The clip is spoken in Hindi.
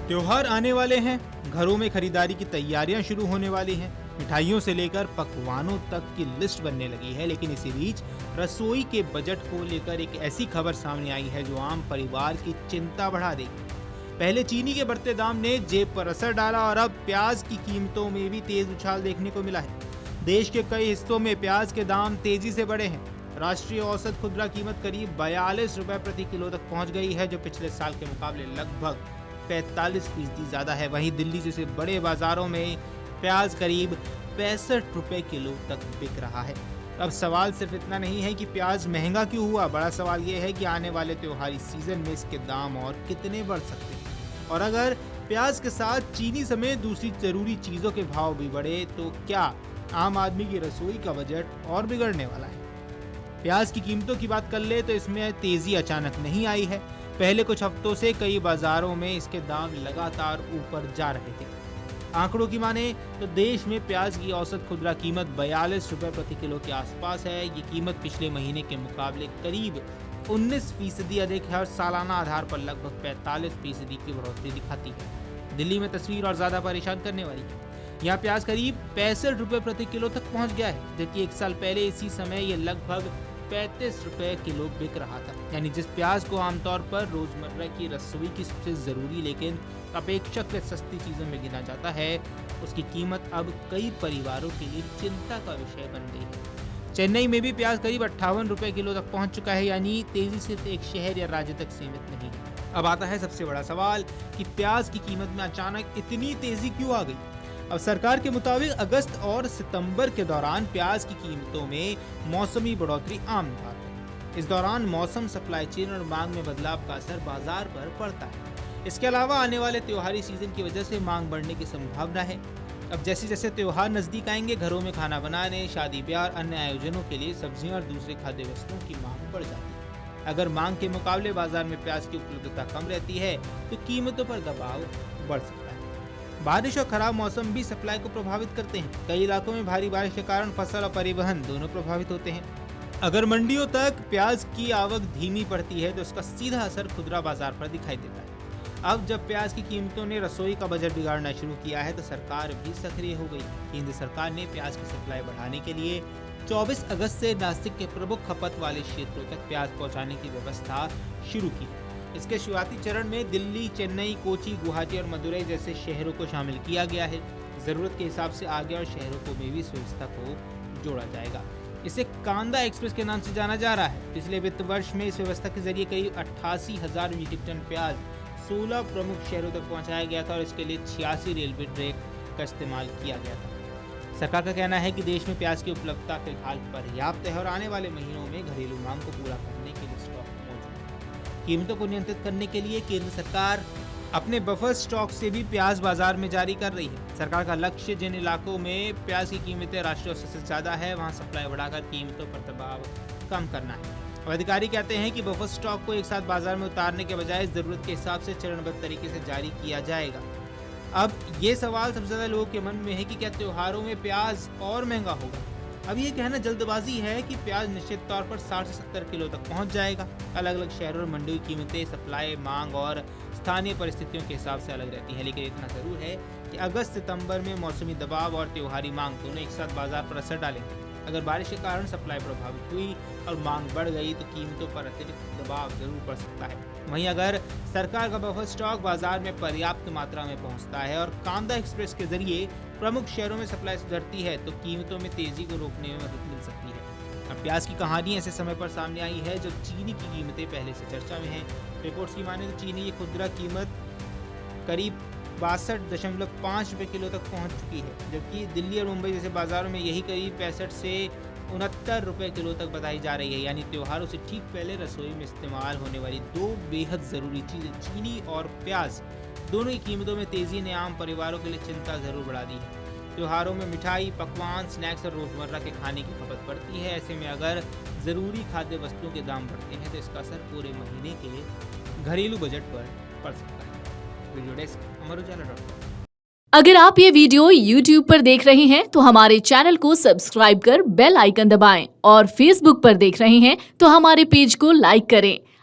त्योहार आने वाले हैं, घरों में खरीदारी की तैयारियां शुरू होने वाली हैं, मिठाइयों से लेकर पकवानों तक की लिस्ट बनने लगी है। लेकिन इसी बीच रसोई के बजट को लेकर एक ऐसी खबर सामने आई है जो आम परिवार की चिंता बढ़ा देगी। पहले चीनी के बढ़ते दाम ने जेब पर असर डाला और अब प्याज की कीमतों में भी तेज उछाल देखने को मिला है। देश के कई हिस्सों में प्याज के दाम तेजी से बढ़े हैं। राष्ट्रीय औसत खुदरा कीमत करीब 42 रुपए प्रति किलो तक पहुंच गई है, जो पिछले साल के मुकाबले लगभग 45% ज्यादा है। वहीं दिल्ली जैसे बड़े बाजारों में प्याज करीब 65 रुपए किलो तक बिक रहा है। अब सवाल सिर्फ इतना नहीं है कि प्याज महंगा क्यों हुआ, बड़ा सवाल यह है कि आने वाले त्योहारी सीजन में इसके दाम और कितने बढ़ सकते हैं। और अगर प्याज के साथ चीनी समेत दूसरी जरूरी चीजों के भाव भी बढ़े तो क्या आम आदमी की रसोई का बजट और बिगड़ने वाला है। प्याज की कीमतों की बात कर ले तो इसमें तेजी अचानक नहीं आई है। पहले कुछ हफ्तों से कई बाजारों में इसके दाम लगातार ऊपर जा रहे थे। आंकड़ों की माने तो देश में प्याज की औसत खुदरा कीमत 42 रुपए प्रति किलो के आसपास है। ये कीमत पिछले महीने के मुकाबले करीब 19% अधिक है और सालाना आधार पर लगभग 45% की बढ़ोतरी दिखाती है। दिल्ली में तस्वीर और ज्यादा परेशान करने वाली है। यहाँ प्याज करीब 65 रुपए प्रति किलो तक पहुँच गया है, जबकि एक साल पहले इसी समय ये लगभग 35 रुपए किलो बिक रहा था। यानी जिस प्याज को आमतौर पर रोजमर्रा की रसोई की सबसे जरूरी लेकिन अपेक्षाकृत सस्ती चीजों में गिना जाता है, उसकी कीमत अब कई परिवारों के लिए चिंता का विषय बन गई है। चेन्नई में भी प्याज करीब 58 रुपए किलो तक पहुंच चुका है। यानी तेजी सिर्फ एक शहर या राज्य तक सीमित नहीं है। अब आता है सबसे बड़ा सवाल कि प्याज की कीमत में अचानक इतनी तेजी क्यों आ गई। अब सरकार के मुताबिक अगस्त और सितंबर के दौरान प्याज की कीमतों में मौसमी बढ़ोतरी आम बात है। इस दौरान मौसम, सप्लाई चेन और मांग में बदलाव का असर बाजार पर पड़ता है। इसके अलावा आने वाले त्योहारी सीजन की वजह से मांग बढ़ने की संभावना है। अब जैसे जैसे त्योहार नजदीक आएंगे, घरों में खाना बनाने, शादी ब्याह और अन्य आयोजनों के लिए सब्जियां और दूसरे खाद्य वस्तुओं की मांग बढ़ जाती है। अगर मांग के मुकाबले बाजार में प्याज की उपलब्धता कम रहती है तो कीमतों पर दबाव बढ़ सकता है। बारिश और खराब मौसम भी सप्लाई को प्रभावित करते हैं। कई इलाकों में भारी बारिश के कारण फसल और परिवहन दोनों प्रभावित होते हैं। अगर मंडियों तक प्याज की आवक धीमी पड़ती है तो उसका सीधा असर खुदरा बाजार पर दिखाई देता है। अब जब प्याज की कीमतों ने रसोई का बजट बिगाड़ना शुरू किया है तो सरकार भी सक्रिय हो गई। केंद्र सरकार ने प्याज की सप्लाई बढ़ाने के लिए 24 अगस्त से नासिक के प्रमुख खपत वाले क्षेत्रों तक प्याज पहुंचाने की व्यवस्था शुरू की। इसके शुरुआती चरण में दिल्ली, चेन्नई, कोची, गुवाहाटी और मदुरई जैसे शहरों को शामिल किया गया है। जरूरत के हिसाब से आगे और शहरों को में भी इस व्यवस्था को जोड़ा जाएगा। इसे कांदा एक्सप्रेस के नाम से जाना जा रहा है। पिछले वित्त वर्ष में इस व्यवस्था के जरिए करीब 88,000 मीट्रिक टन प्याज 16 प्रमुख शहरों तक पहुंचाया गया था और इसके लिए 86 रेलवे ट्रैक का इस्तेमाल किया गया था। सरकार का कहना है कि देश में प्याज की उपलब्धता फिलहाल पर्याप्त है और आने वाले महीनों में घरेलू मांग को पूरा करने के लिए स्टॉक मौजूद है। कीमतों को नियंत्रित करने के लिए केंद्र सरकार अपने बफर स्टॉक से भी प्याज बाजार में जारी कर रही है। सरकार का लक्ष्य जिन इलाकों में प्याज की कीमतें राष्ट्रीय औसत से ज्यादा है, वहां सप्लाई बढ़ाकर कीमतों पर दबाव कम करना है। अधिकारी कहते हैं कि बफर स्टॉक को एक साथ बाजार में उतारने के बजाय जरूरत के हिसाब से चरणबद्ध तरीके से जारी किया जाएगा। अब ये सवाल सबसे ज्यादा लोगों के मन में है कि क्या त्योहारों में प्याज और महंगा होगा। अब ये कहना जल्दबाजी है कि प्याज निश्चित तौर पर 60 से 70 किलो तक पहुंच जाएगा। अलग अलग शहरों और मंडियों की कीमतें सप्लाई, मांग और स्थानीय परिस्थितियों के हिसाब से अलग रहती है। लेकिन इतना जरूर है कि अगस्त सितंबर में मौसमी दबाव और त्योहारी मांग दोनों एक साथ बाजार पर असर डालेंगे। अगर बारिश के कारण सप्लाई प्रभावित हुई और मांग बढ़ गई तो कीमतों पर अतिरिक्त दबाव जरूर पड़ सकता है। वहीं अगर सरकार का बफर स्टॉक बाजार में पर्याप्त मात्रा में पहुंचता है और कांदा एक्सप्रेस के जरिए प्रमुख शहरों में सप्लाई सुधरती है तो कीमतों में तेजी को रोकने में मदद मिल सकती है। अब प्याज की कहानी ऐसे समय पर सामने आई है जब चीनी की कीमतें पहले से चर्चा में हैं। रिपोर्ट्स की माने तो चीनी की खुदरा कीमत करीब 62.5 रुपए किलो तक पहुंच चुकी है, जबकि दिल्ली और मुंबई जैसे बाजारों में यही करीब 65 से 69 रुपए किलो तक बताई जा रही है। यानी त्योहारों से ठीक पहले रसोई में इस्तेमाल होने वाली दो बेहद ज़रूरी चीज़ें चीनी और प्याज दोनों की कीमतों में तेज़ी ने आम परिवारों के लिए चिंता ज़रूर बढ़ा दी है। त्योहारों में मिठाई, पकवान, स्नैक्स और रोज़मर्रा के खाने की खपत बढ़ती है। ऐसे में अगर ज़रूरी खाद्य वस्तुओं के दाम बढ़ते हैं तो इसका असर पूरे महीने के घरेलू बजट पर पड़ सकता है। वीडियो डेस्क अमरुजाला.com। अगर आप ये वीडियो YouTube पर देख रहे हैं तो हमारे चैनल को सब्सक्राइब कर बेल आइकन दबाएं और Facebook पर देख रहे हैं तो हमारे पेज को लाइक करें।